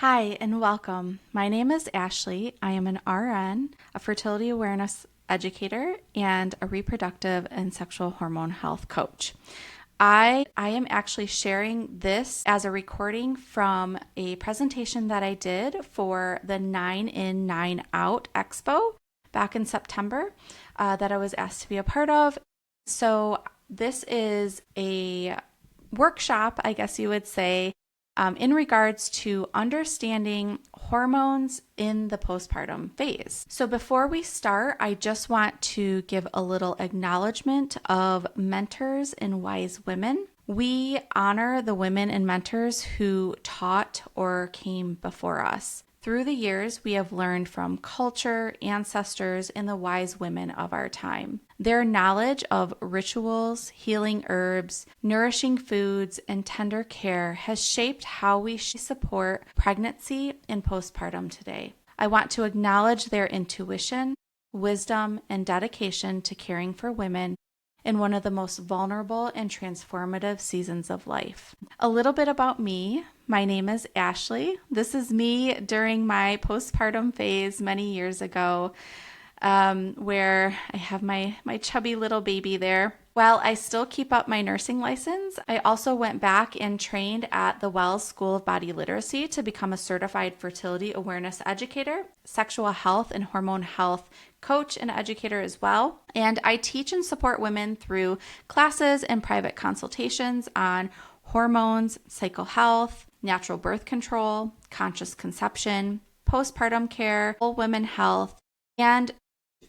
Hi and welcome. My name is Ashley. I am an RN, a fertility awareness educator, and a reproductive and sexual hormone health coach. I am actually sharing this as a recording from a presentation that I did for the 9 In, 9 Out Expo back in September that I was asked to be a part of. So this is a workshop, I guess you would say, in regards to understanding hormones in the postpartum phase. So before we start, I just want to give a little acknowledgement of mentors and wise women. We honor the women and mentors who taught or came before us. Through the years, we have learned from culture, ancestors, and the wise women of our time. Their knowledge of rituals, healing herbs, nourishing foods, and tender care has shaped how we support pregnancy and postpartum today. I want to acknowledge their intuition, wisdom, and dedication to caring for women in one of the most vulnerable and transformative seasons of life. A little bit about me. My name is Ashley. This is me during my postpartum phase many years ago, where I have my chubby little baby there. While I still keep up my nursing license, I also went back and trained at the Wells School of Body Literacy to become a certified fertility awareness educator, sexual health and hormone health coach and educator as well. And I teach and support women through classes and private consultations on hormones, cycle health, natural birth control, conscious conception, postpartum care, whole women health, and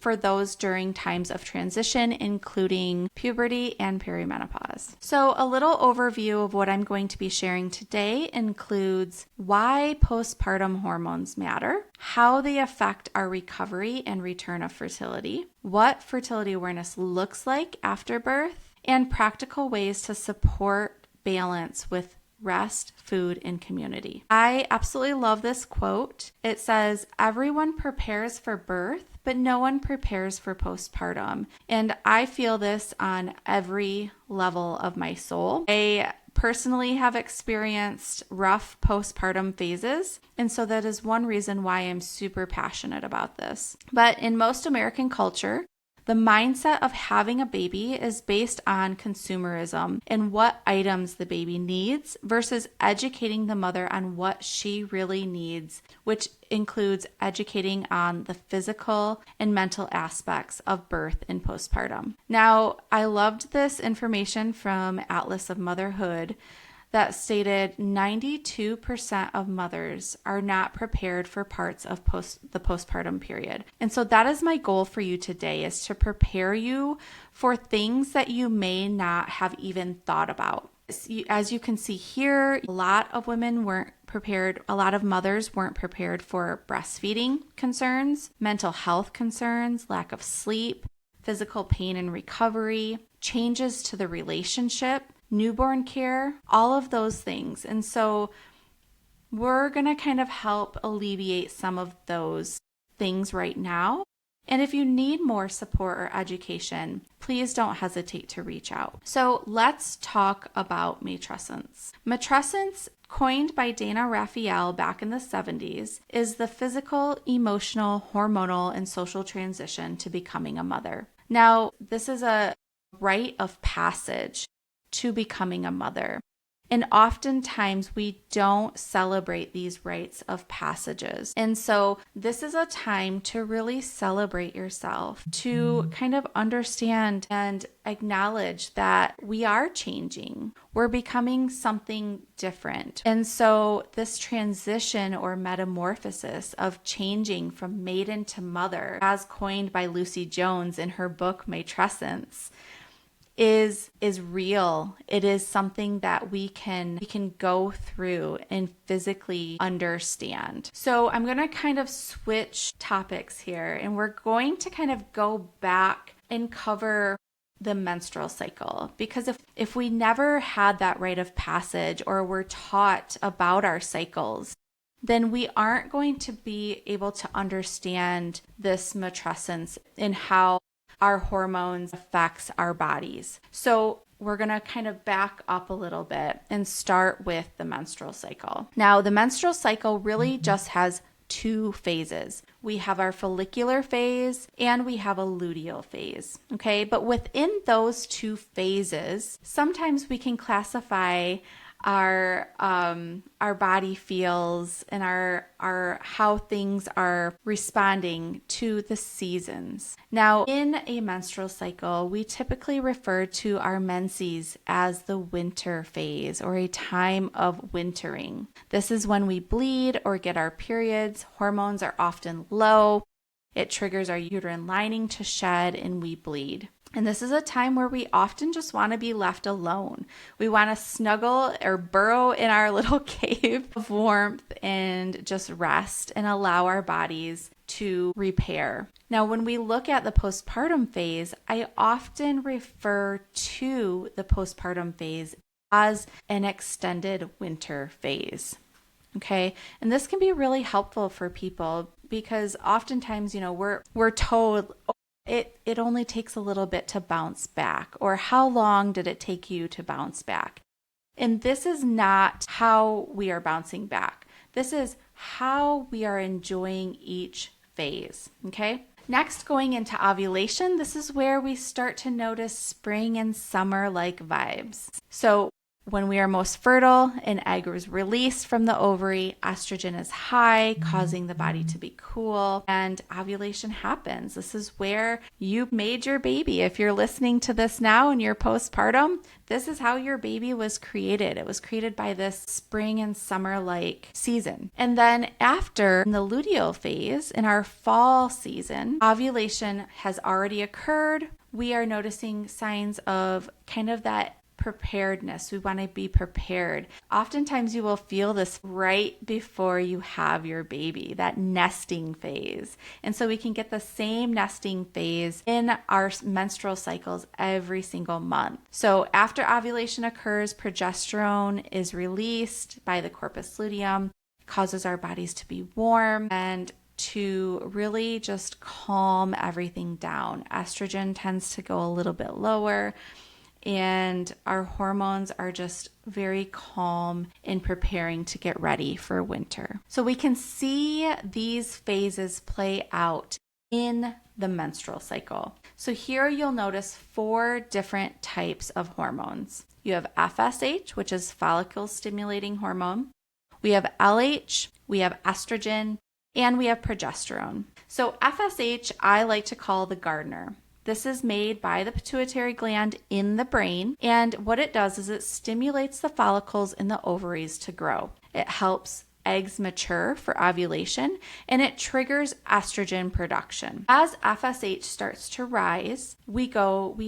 for those during times of transition, including puberty and perimenopause. So a little overview of what I'm going to be sharing today includes why postpartum hormones matter, how they affect our recovery and return of fertility, what fertility awareness looks like after birth, and practical ways to support balance with rest, food, and community. I absolutely love this quote. It says, "Everyone prepares for birth, but no one prepares for postpartum." And I feel this on every level of my soul. I personally have experienced rough postpartum phases, and so that is one reason why I'm super passionate about this. But in most American culture, the mindset of having a baby is based on consumerism and what items the baby needs versus educating the mother on what she really needs, which includes educating on the physical and mental aspects of birth and postpartum. Now, I loved this information from Atlas of Motherhood that stated 92% of mothers are not prepared for parts of the postpartum period. And so that is my goal for you today, is to prepare you for things that you may not have even thought about. As you can see here, a lot of women weren't prepared. A lot of mothers weren't prepared for breastfeeding concerns, mental health concerns, lack of sleep, physical pain and recovery, changes to the relationship, newborn care, all of those things. And so we're going to kind of help alleviate some of those things right now. And if you need more support or education, please don't hesitate to reach out. So let's talk about matrescence. Matrescence, coined by Dana Raphael back in the 70s, is the physical, emotional, hormonal, and social transition to becoming a mother. Now, this is a rite of passage to becoming a mother. And oftentimes we don't celebrate these rites of passages. And so this is a time to really celebrate yourself, to kind of understand and acknowledge that we are changing. We're becoming something different. And so this transition or metamorphosis of changing from maiden to mother, as coined by Lucy Jones in her book Matrescence, is real. It is something that we can go through and physically understand. So I'm going to kind of switch topics here, and we're going to kind of go back and cover the menstrual cycle, because if we never had that rite of passage or were taught about our cycles, then we aren't going to be able to understand this matrescence and how our hormones affects our bodies. So we're going to kind of back up a little bit and start with the menstrual cycle. Now, the menstrual cycle really just has two phases. We have our follicular phase and we have a luteal phase. Okay, but within those two phases, sometimes we can classify our body feels and our how things are responding to the seasons. Now, in a menstrual cycle, we typically refer to our menses as the winter phase or a time of wintering. This is when we bleed or get our periods. Hormones are often low. It triggers our uterine lining to shed and we bleed. And this is a time where we often just want to be left alone. We want to snuggle or burrow in our little cave of warmth and just rest and allow our bodies to repair. Now, when we look at the postpartum phase, I often refer to the postpartum phase as an extended winter phase. Okay, and this can be really helpful for people because oftentimes, we're told, it only takes a little bit to bounce back, or how long did it take you to bounce back? And this is not how we are bouncing back. This is how we are enjoying each phase, okay? Next, going into ovulation, this is where we start to notice spring and summer-like vibes. So when we are most fertile, an egg is released from the ovary, estrogen is high, causing the body to be cool, and ovulation happens. This is where you made your baby. If you're listening to this now and you're postpartum, this is how your baby was created. It was created by this spring and summer-like season. And then after, in the luteal phase, in our fall season, ovulation has already occurred. We are noticing signs of kind of that preparedness. We want to be prepared. Oftentimes you will feel this right before you have your baby, that nesting phase. And so we can get the same nesting phase in our menstrual cycles every single month. So after ovulation occurs, progesterone is released by the corpus luteum. It causes our bodies to be warm and to really just calm everything down. Estrogen tends to go a little bit lower, and our hormones are just very calm in preparing to get ready for winter. So we can see these phases play out in the menstrual cycle. So here you'll notice 4 different types of hormones. You have FSH, which is follicle stimulating hormone. We have LH, we have estrogen, and we have progesterone. So FSH, I like to call the gardener. This is made by the pituitary gland in the brain, and what it does is it stimulates the follicles in the ovaries to grow. It helps eggs mature for ovulation, and it triggers estrogen production. As FSH starts to rise, we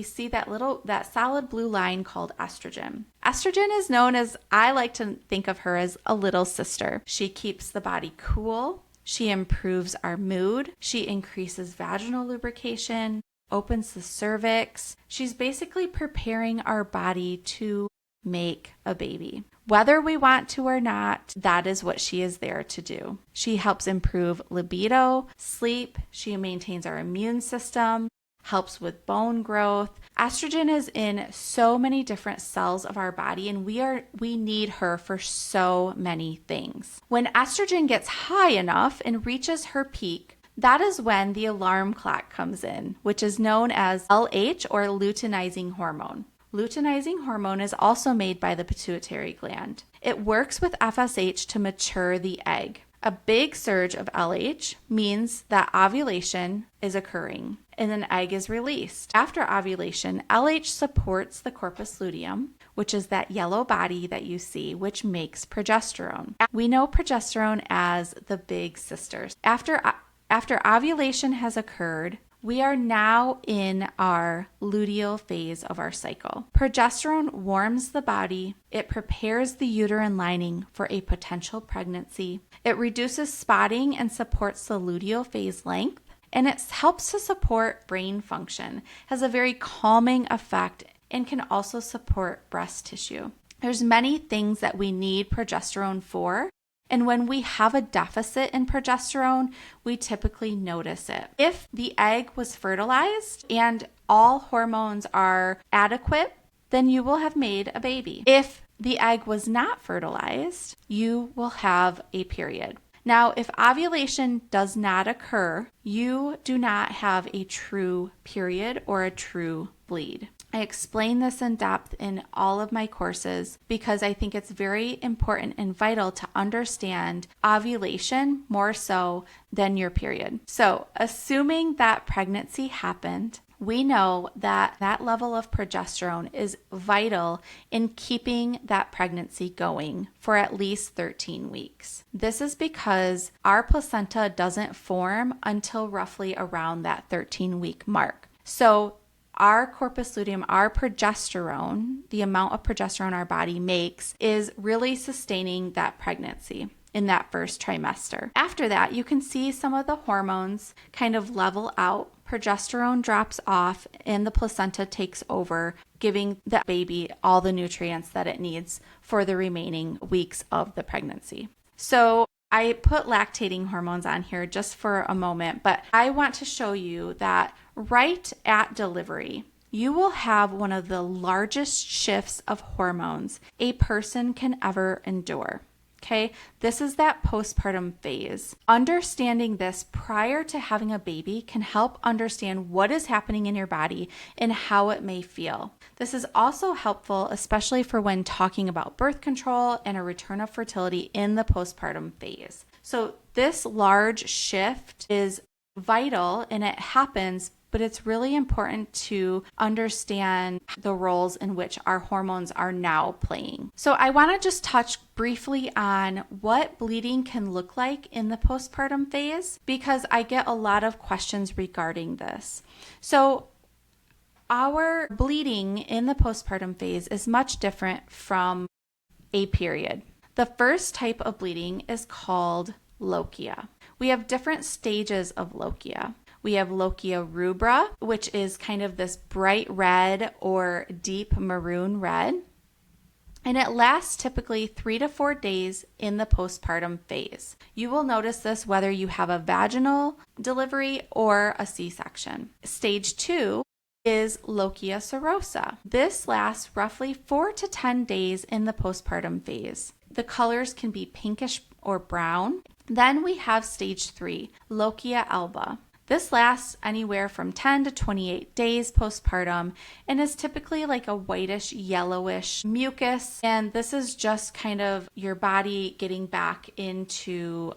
see that solid blue line called estrogen. Estrogen is known as, I like to think of her as a little sister. She keeps the body cool. She improves our mood. She increases vaginal lubrication, opens the cervix. She's basically preparing our body to make a baby. Whether we want to or not, that is what she is there to do. She helps improve libido, sleep. She maintains our immune system, helps with bone growth. Estrogen is in so many different cells of our body, and we need her for so many things. When estrogen gets high enough and reaches her peak, that is when the alarm clock comes in, which is known as LH or luteinizing hormone. Luteinizing hormone is also made by the pituitary gland. It works with FSH to mature the egg. A big surge of LH means that ovulation is occurring and an egg is released. After ovulation, LH supports the corpus luteum, which is that yellow body that you see, which makes progesterone. We know progesterone as the big sister. After ovulation has occurred, we are now in our luteal phase of our cycle. Progesterone warms the body. It prepares the uterine lining for a potential pregnancy. It reduces spotting and supports the luteal phase length. And it helps to support brain function, has a very calming effect, and can also support breast tissue. There's many things that we need progesterone for. And when we have a deficit in progesterone, we typically notice it. If the egg was fertilized and all hormones are adequate, then you will have made a baby. If the egg was not fertilized, you will have a period. Now, if ovulation does not occur, you do not have a true period or a true bleed. I explain this in depth in all of my courses because I think it's very important and vital to understand ovulation more so than your period. So, assuming that pregnancy happened, we know that that level of progesterone is vital in keeping that pregnancy going for at least 13 weeks. This is because our placenta doesn't form until roughly around that 13-week mark. So our corpus luteum, our progesterone, the amount of progesterone our body makes, is really sustaining that pregnancy in that first trimester. After that, you can see some of the hormones kind of level out. Progesterone drops off and the placenta takes over, giving the baby all the nutrients that it needs for the remaining weeks of the pregnancy. So I put lactating hormones on here just for a moment, but I want to show you that right at delivery, you will have one of the largest shifts of hormones a person can ever endure. Okay, this is that postpartum phase. Understanding this prior to having a baby can help understand what is happening in your body and how it may feel. This is also helpful, especially for when talking about birth control and a return of fertility in the postpartum phase. So this large shift is vital and it happens, but it's really important to understand the roles in which our hormones are now playing. So I want to just touch briefly on what bleeding can look like in the postpartum phase because I get a lot of questions regarding this. So our bleeding in the postpartum phase is much different from a period. The first type of bleeding is called lochia. We have different stages of lochia. We have lochia rubra, which is kind of this bright red or deep maroon red. And it lasts typically 3 to 4 days in the postpartum phase. You will notice this whether you have a vaginal delivery or a C-section. Stage 2 is lochia serosa. This lasts roughly 4 to 10 days in the postpartum phase. The colors can be pinkish or brown. Then we have stage 3, lochia alba. This lasts anywhere from 10 to 28 days postpartum and is typically like a whitish, yellowish mucus. And this is just kind of your body getting back into,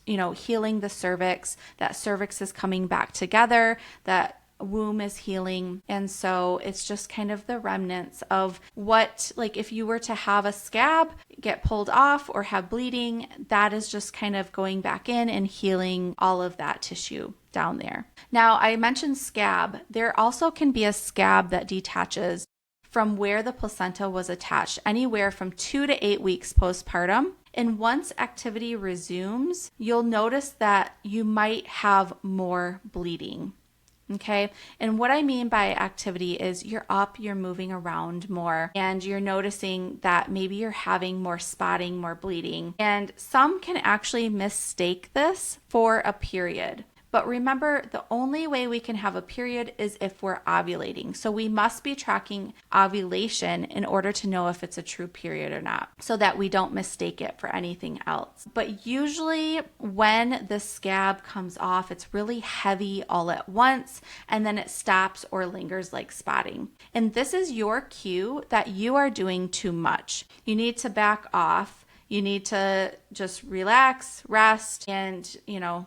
healing the cervix. That cervix is coming back together. That womb is healing. And so it's just kind of the remnants of what, like if you were to have a scab get pulled off or have bleeding, that is just kind of going back in and healing all of that tissue down there. Now, I mentioned scab. There also can be a scab that detaches from where the placenta was attached anywhere from 2 to 8 weeks postpartum. And once activity resumes, you'll notice that you might have more bleeding. Okay. And what I mean by activity is you're up, you're moving around more, and you're noticing that maybe you're having more spotting, more bleeding. And some can actually mistake this for a period. But remember, the only way we can have a period is if we're ovulating. So we must be tracking ovulation in order to know if it's a true period or not, so that we don't mistake it for anything else. But usually when the scab comes off, it's really heavy all at once, and then it stops or lingers like spotting. And this is your cue that you are doing too much. You need to back off. You need to just relax, rest, and,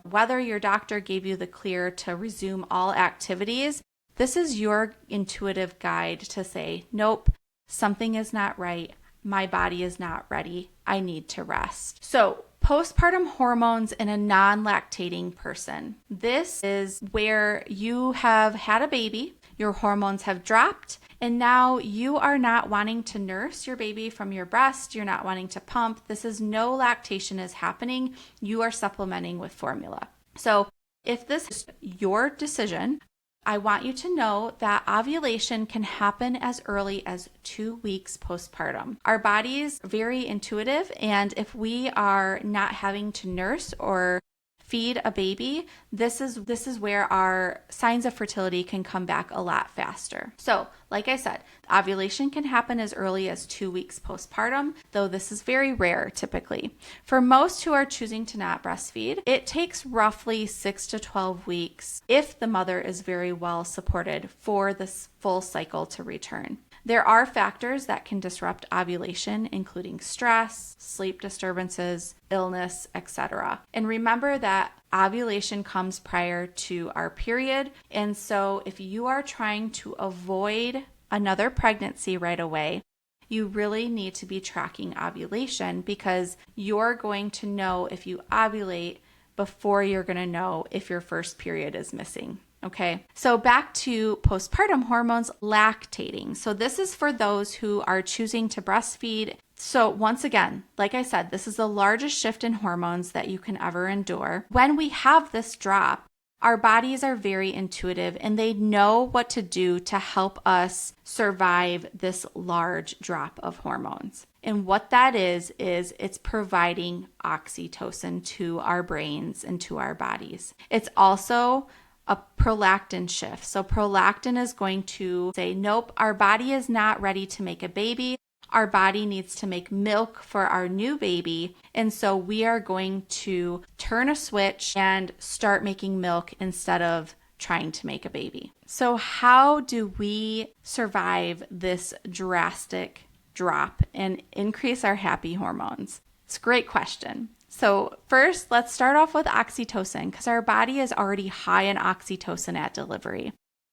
whether your doctor gave you the clear to resume all activities, this is your intuitive guide to say, nope, something is not right. My body is not ready. I need to rest. So, postpartum hormones in a non-lactating person. This is where you have had a baby, your hormones have dropped, and now you are not wanting to nurse your baby from your breast. You're not wanting to pump. This is no lactation is happening. You are supplementing with formula. So if this is your decision, I want you to know that ovulation can happen as early as 2 weeks postpartum. Our body is very intuitive, and if we are not having to nurse or feed a baby, this is where our signs of fertility can come back a lot faster. So, like I said, ovulation can happen as early as 2 weeks postpartum, though this is very rare typically. For most who are choosing to not breastfeed, it takes roughly 6 to 12 weeks if the mother is very well supported for this full cycle to return. There are factors that can disrupt ovulation, including stress, sleep disturbances, illness, etc. And remember that ovulation comes prior to our period. And so if you are trying to avoid another pregnancy right away, you really need to be tracking ovulation, because you're going to know if you ovulate before you're going to know if your first period is missing. Okay, so back to postpartum hormones, lactating. So this is for those who are choosing to breastfeed. So once again, like I said, this is the largest shift in hormones that you can ever endure. When we have this drop, our bodies are very intuitive and they know what to do to help us survive this large drop of hormones. And what that is it's providing oxytocin to our brains and to our bodies. It's also a prolactin shift. So prolactin is going to say, nope, our body is not ready to make a baby. Our body needs to make milk for our new baby. And so we are going to turn a switch and start making milk instead of trying to make a baby. So how do we survive this drastic drop and increase our happy hormones? It's a great question. So first, let's start off with oxytocin, because our body is already high in oxytocin at delivery.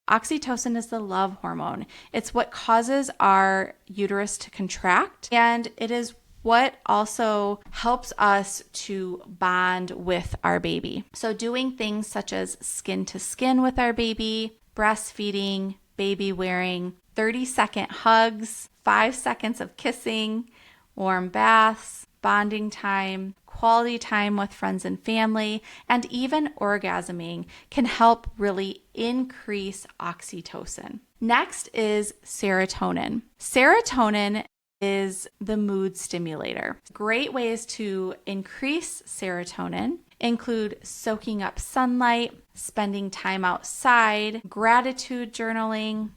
Oxytocin is the love hormone. It's what causes our uterus to contract, and it is what also helps us to bond with our baby. So doing things such as skin to skin with our baby, breastfeeding, baby wearing, 30-second hugs, 5 seconds of kissing, warm baths, bonding time, quality time with friends and family, and even orgasming can help really increase oxytocin. Next is serotonin. Serotonin is the mood stimulator. Great ways to increase serotonin include soaking up sunlight, spending time outside, gratitude journaling,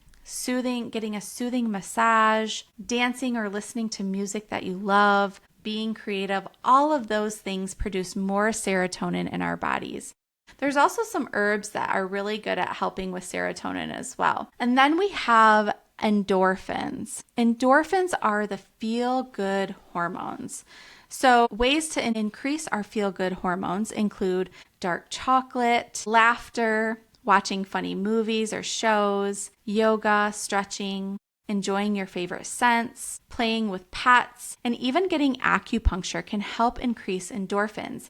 getting a soothing massage, dancing or listening to music that you love, being creative. All of those things produce more serotonin in our bodies. There's also some herbs that are really good at helping with serotonin as well. And then we have endorphins. Endorphins are the feel-good hormones. So ways to increase our feel-good hormones include dark chocolate, laughter, watching funny movies or shows, yoga, stretching, enjoying your favorite scents, playing with pets, and even getting acupuncture can help increase endorphins.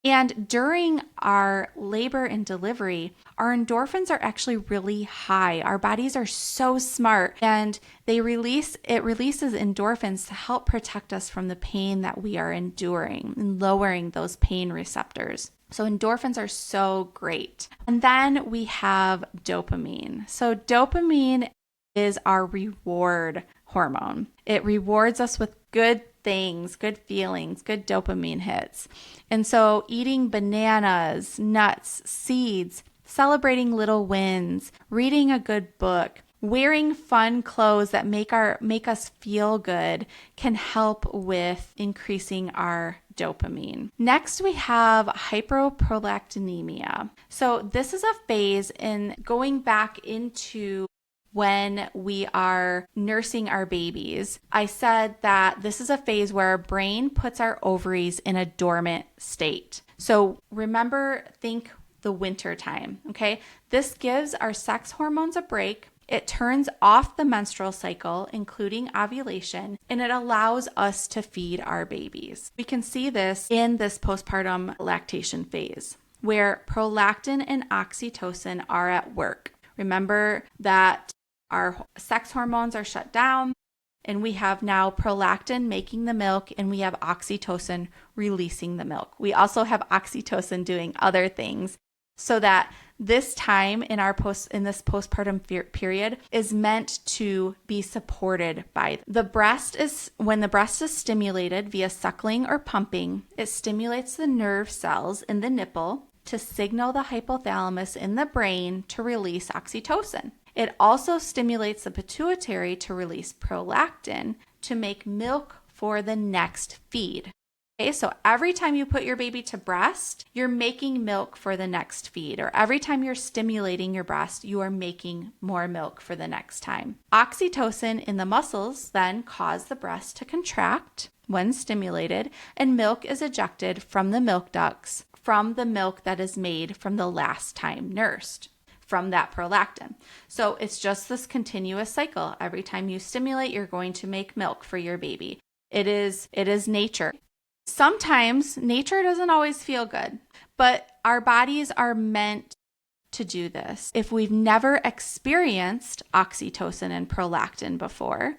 And during our labor and delivery, our endorphins are actually really high. Our bodies are so smart, and it releases endorphins to help protect us from the pain that we are enduring and lowering those pain receptors. So endorphins are so great. And then we have dopamine. So dopamine is our reward hormone. It rewards us with good things, good feelings, good dopamine hits. And so eating bananas, nuts, seeds, celebrating little wins, reading a good book, wearing fun clothes that make us feel good can help with increasing our dopamine. Next, we have hyperprolactinemia. So this is a phase in going back into when we are nursing our babies. I said that this is a phase where our brain puts our ovaries in a dormant state. So remember, think the winter time, okay? This gives our sex hormones a break. It turns off the menstrual cycle, including ovulation, and it allows us to feed our babies. We can see this in this postpartum lactation phase, where prolactin and oxytocin are at work. Remember that our sex hormones are shut down, and we have now prolactin making the milk, and we have oxytocin releasing the milk. We also have oxytocin doing other things, so that this time in this postpartum period is meant to be supported by the breast. When the breast is stimulated via suckling or pumping, it stimulates the nerve cells in the nipple to signal the hypothalamus in the brain to release oxytocin. It also stimulates the pituitary to release prolactin to make milk for the next feed. Okay, so every time you put your baby to breast, you're making milk for the next feed, or every time you're stimulating your breast, you are making more milk for the next time. Oxytocin in the muscles then cause the breast to contract when stimulated, and milk is ejected from the milk ducts from the milk that is made from the last time nursed, from that prolactin. So it's just this continuous cycle. Every time you stimulate, you're going to make milk for your baby. It is nature. Sometimes nature doesn't always feel good, but our bodies are meant to do this. If we've never experienced oxytocin and prolactin before,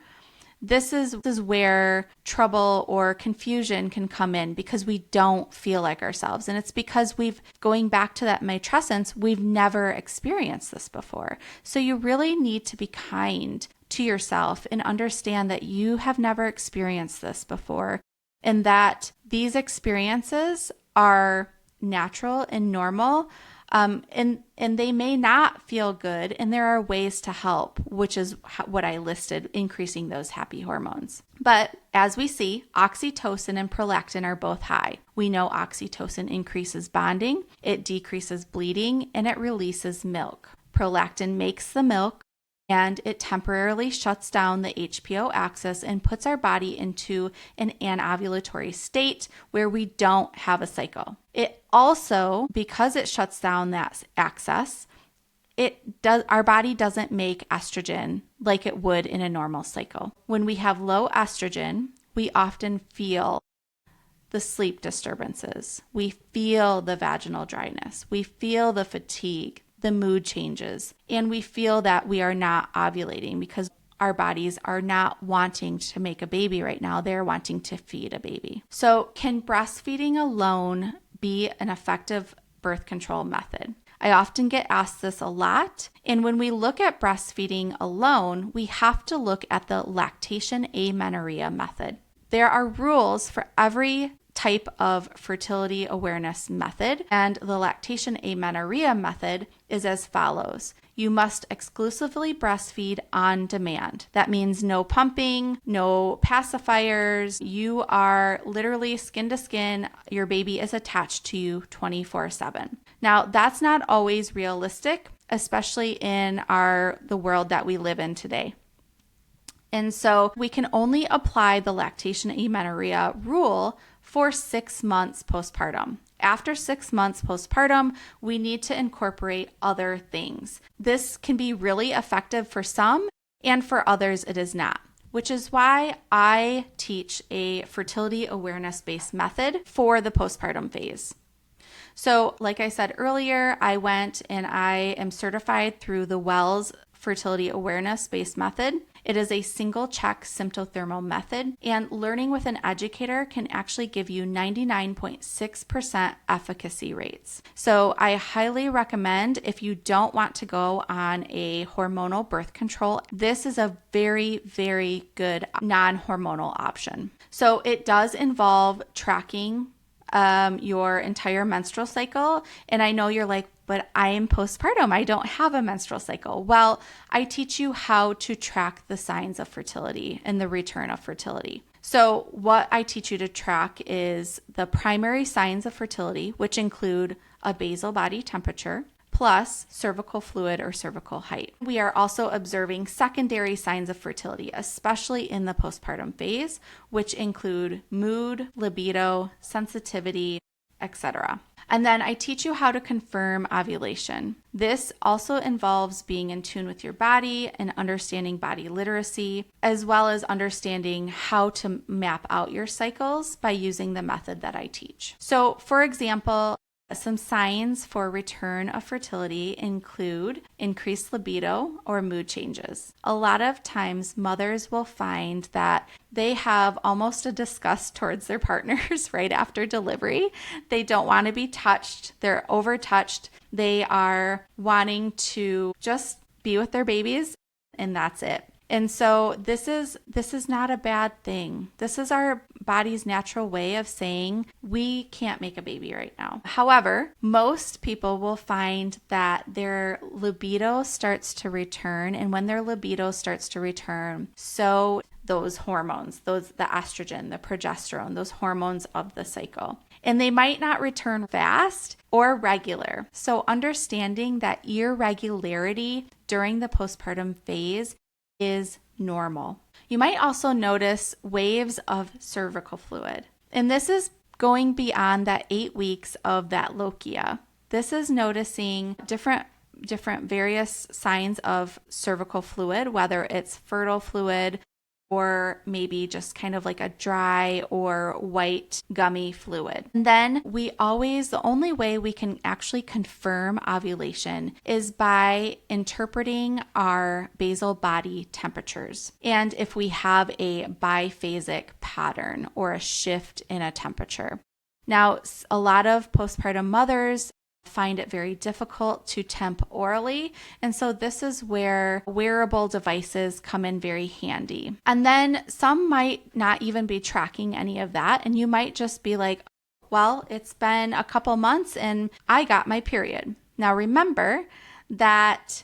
this is where trouble or confusion can come in, because we don't feel like ourselves. And it's because going back to that matrescence, we've never experienced this before. So you really need to be kind to yourself and understand that you have never experienced this before, and that these experiences are natural and normal, and they may not feel good, and there are ways to help, which is what I listed, increasing those happy hormones. But as we see, oxytocin and prolactin are both high. We know oxytocin increases bonding, it decreases bleeding, and it releases milk. Prolactin makes the milk, and it temporarily shuts down the HPO axis and puts our body into an anovulatory state where we don't have a cycle. It also, because it shuts down that axis, our body doesn't make estrogen like it would in a normal cycle. When we have low estrogen, we often feel the sleep disturbances. We feel the vaginal dryness. We feel the fatigue, the mood changes, and we feel that we are not ovulating because our bodies are not wanting to make a baby right now. They're wanting to feed a baby. So can breastfeeding alone be an effective birth control method? I often get asked this a lot. And when we look at breastfeeding alone, we have to look at the lactation amenorrhea method. There are rules for every type of fertility awareness method, and the lactation amenorrhea method is as follows. You must exclusively breastfeed on demand. That means no pumping, no pacifiers. You are literally skin to skin. Your baby is attached to you 24/7. Now, that's not always realistic, especially in the world that we live in today. And so we can only apply the lactation amenorrhea rule for 6 months postpartum. After 6 months postpartum, we need to incorporate other things. This can be really effective for some, and for others it is not, which is why I teach a fertility awareness-based method for the postpartum phase. So like I said earlier, I went and I am certified through the Wells Fertility Awareness-Based Method. It is a single check symptothermal method, and learning with an educator can actually give you 99.6% efficacy rates. So I highly recommend, if you don't want to go on a hormonal birth control, this is a very, very good non-hormonal option. So it does involve tracking your entire menstrual cycle. And I know you're like, but I am postpartum. I don't have a menstrual cycle. Well, I teach you how to track the signs of fertility and the return of fertility. So what I teach you to track is the primary signs of fertility, which include a basal body temperature, plus cervical fluid or cervical height. We are also observing secondary signs of fertility, especially in the postpartum phase, which include mood, libido, sensitivity, etc. And then I teach you how to confirm ovulation. This also involves being in tune with your body and understanding body literacy, as well as understanding how to map out your cycles by using the method that I teach. So, for example, some signs for return of fertility include increased libido or mood changes. A lot of times mothers will find that they have almost a disgust towards their partners right after delivery. They don't want to be touched. They're overtouched. They are wanting to just be with their babies, and that's it. And so this is not a bad thing. This is our body's natural way of saying, we can't make a baby right now. However, most people will find that their libido starts to return. And when their libido starts to return, so those hormones, the estrogen, the progesterone, those hormones of the cycle. And they might not return fast or regular. So understanding that irregularity during the postpartum phase is normal. You might also notice waves of cervical fluid. And this is going beyond that 8 weeks of that lochia. This is noticing different various signs of cervical fluid, whether it's fertile fluid or maybe just kind of like a dry or white gummy fluid. And then the only way we can actually confirm ovulation is by interpreting our basal body temperatures. And if we have a biphasic pattern or a shift in a temperature. Now, a lot of postpartum mothers find it very difficult to temp orally. And so this is where wearable devices come in very handy. And then some might not even be tracking any of that. And you might just be like, well, it's been a couple months and I got my period. Now remember that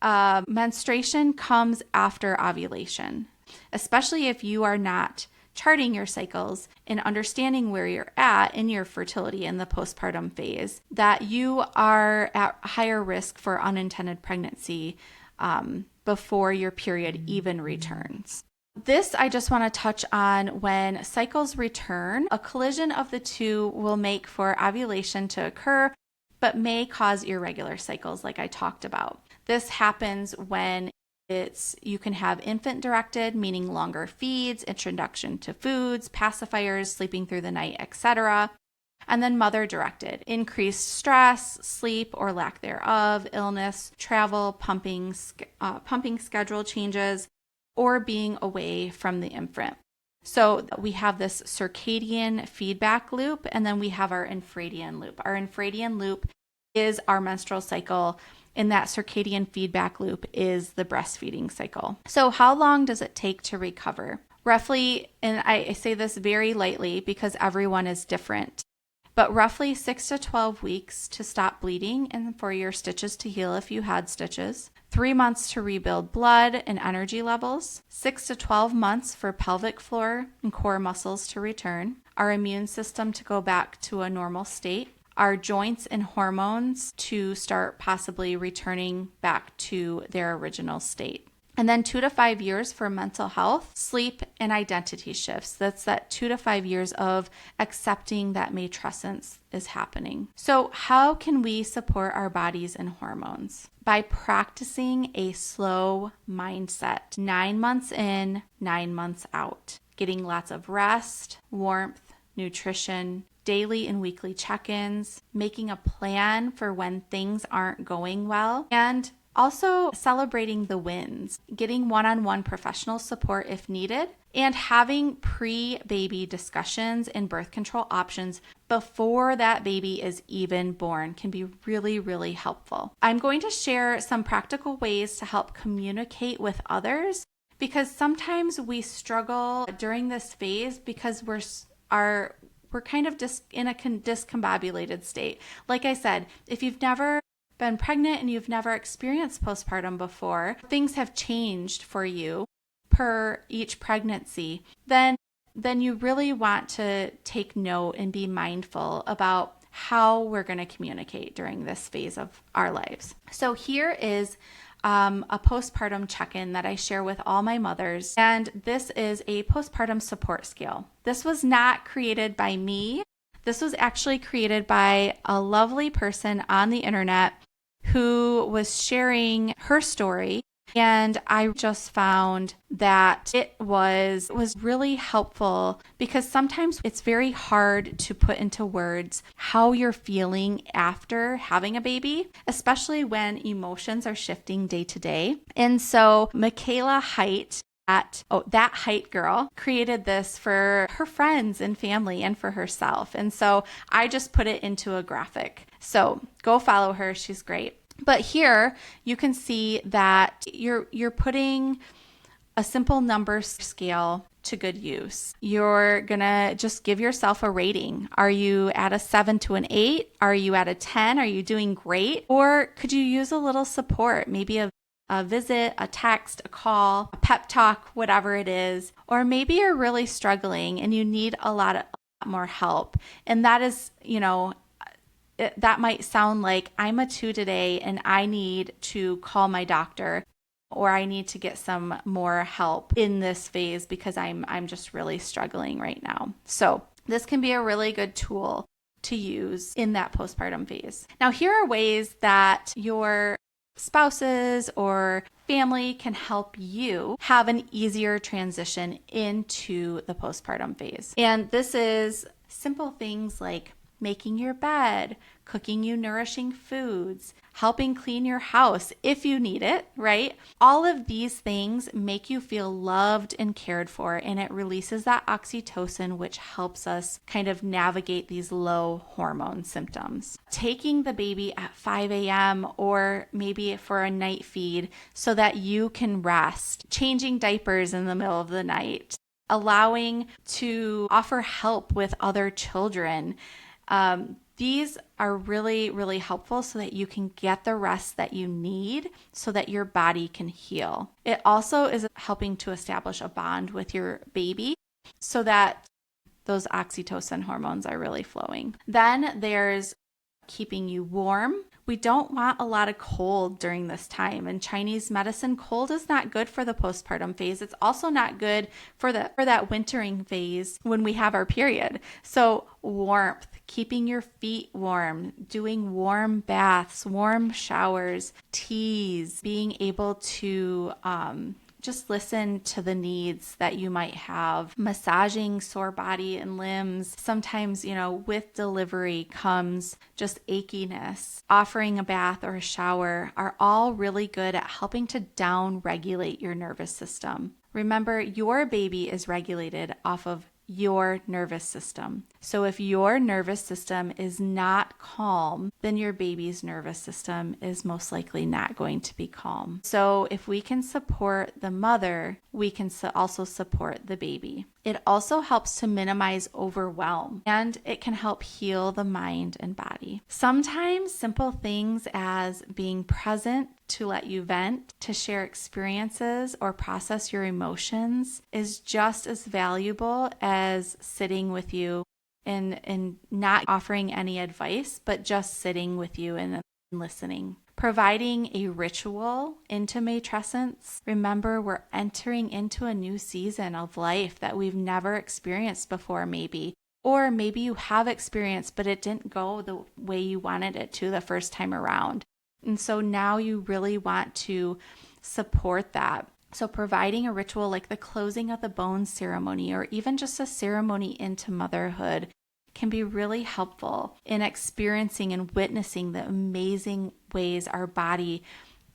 menstruation comes after ovulation, especially if you are not charting your cycles and understanding where you're at in your fertility in the postpartum phase, that you are at higher risk for unintended pregnancy before your period even returns. This I just want to touch on. When cycles return, a collision of the two will make for ovulation to occur, but may cause irregular cycles like I talked about. This happens when you can have infant directed, meaning longer feeds, introduction to foods, pacifiers, sleeping through the night, etc. And then mother directed, increased stress, sleep or lack thereof, illness, travel, pumping schedule changes, or being away from the infant. So we have this circadian feedback loop, and then we have our infradian loop. Our infradian loop is our menstrual cycle, and that circadian feedback loop is the breastfeeding cycle. So how long does it take to recover? Roughly, and I say this very lightly because everyone is different, but roughly 6 to 12 weeks to stop bleeding and for your stitches to heal if you had stitches. 3 months to rebuild blood and energy levels. 6 to 12 months for pelvic floor and core muscles to return. Our immune system to go back to a normal state. Our joints and hormones to start possibly returning back to their original state. And then 2 to 5 years for mental health, sleep, and identity shifts. That's that 2 to 5 years of accepting that matrescence is happening. So how can we support our bodies and hormones? By practicing a slow mindset. 9 months in, 9 months out. Getting lots of rest, warmth, nutrition, daily and weekly check-ins, making a plan for when things aren't going well, and also celebrating the wins, getting one-on-one professional support if needed, and having pre-baby discussions and birth control options before that baby is even born can be really, really helpful. I'm going to share some practical ways to help communicate with others, because sometimes we struggle during this phase because we're kind of in a discombobulated state. Like I said, if you've never been pregnant and you've never experienced postpartum before, things have changed for you per each pregnancy, then you really want to take note and be mindful about how we're going to communicate during this phase of our lives. So here is a postpartum check-in that I share with all my mothers. And this is a postpartum support scale. This was not created by me. This was actually created by a lovely person on the internet who was sharing her story. And I just found that it was really helpful, because sometimes it's very hard to put into words how you're feeling after having a baby, especially when emotions are shifting day to day. And so Michaela Height That Height Girl created this for her friends and family and for herself. And so I just put it into a graphic. So go follow her. She's great. But here you can see that you're putting a simple number scale to good use. You're gonna just give yourself a rating. Are you at a 7 to an 8? Are you at a 10? Are you doing great? Or could you use a little support? Maybe a visit, a text, a call, a pep talk, whatever it is. Or maybe you're really struggling and you need a lot more help. And that is, that might sound like I'm a 2 today and I need to call my doctor, or I need to get some more help in this phase because I'm just really struggling right now. So this can be a really good tool to use in that postpartum phase. Now, here are ways that your spouses or family can help you have an easier transition into the postpartum phase. And this is simple things like making your bed, cooking you nourishing foods, helping clean your house if you need it, right? All of these things make you feel loved and cared for, and it releases that oxytocin, which helps us kind of navigate these low hormone symptoms. Taking the baby at 5 a.m. or maybe for a night feed so that you can rest, changing diapers in the middle of the night, allowing to offer help with other children. These are really, really helpful so that you can get the rest that you need so that your body can heal. It also is helping to establish a bond with your baby so that those oxytocin hormones are really flowing. Then there's keeping you warm. We don't want a lot of cold during this time. In Chinese medicine, cold is not good for the postpartum phase. It's also not good for that wintering phase when we have our period. So warmth, keeping your feet warm, doing warm baths, warm showers, teas, being able to just listen to the needs that you might have, massaging sore body and limbs. Sometimes, with delivery comes just achiness. Offering a bath or a shower are all really good at helping to down regulate your nervous system. Remember, your baby is regulated off of your nervous system. So if your nervous system is not calm, then your baby's nervous system is most likely not going to be calm. So if we can support the mother, we can also support the baby. It also helps to minimize overwhelm, and it can help heal the mind and body. Sometimes simple things as being present to let you vent, to share experiences or process your emotions is just as valuable as sitting with you and not offering any advice, but just sitting with you and listening. Providing a ritual into matrescence. Remember, we're entering into a new season of life that we've never experienced before, maybe. Or maybe you have experienced, but it didn't go the way you wanted it to the first time around. And so now you really want to support that. So providing a ritual like the closing of the bones ceremony, or even just a ceremony into motherhood, can be really helpful in experiencing and witnessing the amazing ways our body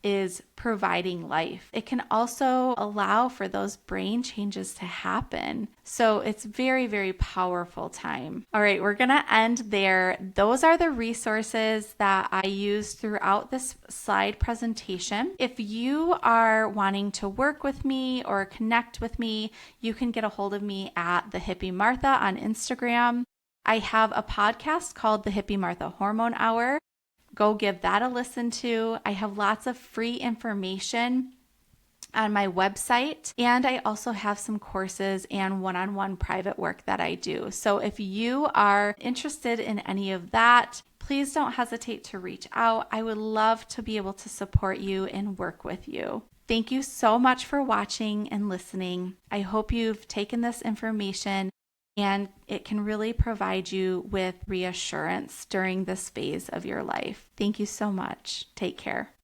is providing life. It can also allow for those brain changes to happen. So it's very, very powerful time. All right, we're going to end there. Those are the resources that I use throughout this slide presentation. If you are wanting to work with me or connect with me, you can get a hold of me at the Hippie Martha on Instagram. I have a podcast called the Hippie Martha Hormone Hour. Go give that a listen to. I have lots of free information on my website, and I also have some courses and one-on-one private work that I do. So if you are interested in any of that, please don't hesitate to reach out. I would love to be able to support you and work with you. Thank you so much for watching and listening. I hope you've taken this information and it can really provide you with reassurance during this phase of your life. Thank you so much. Take care.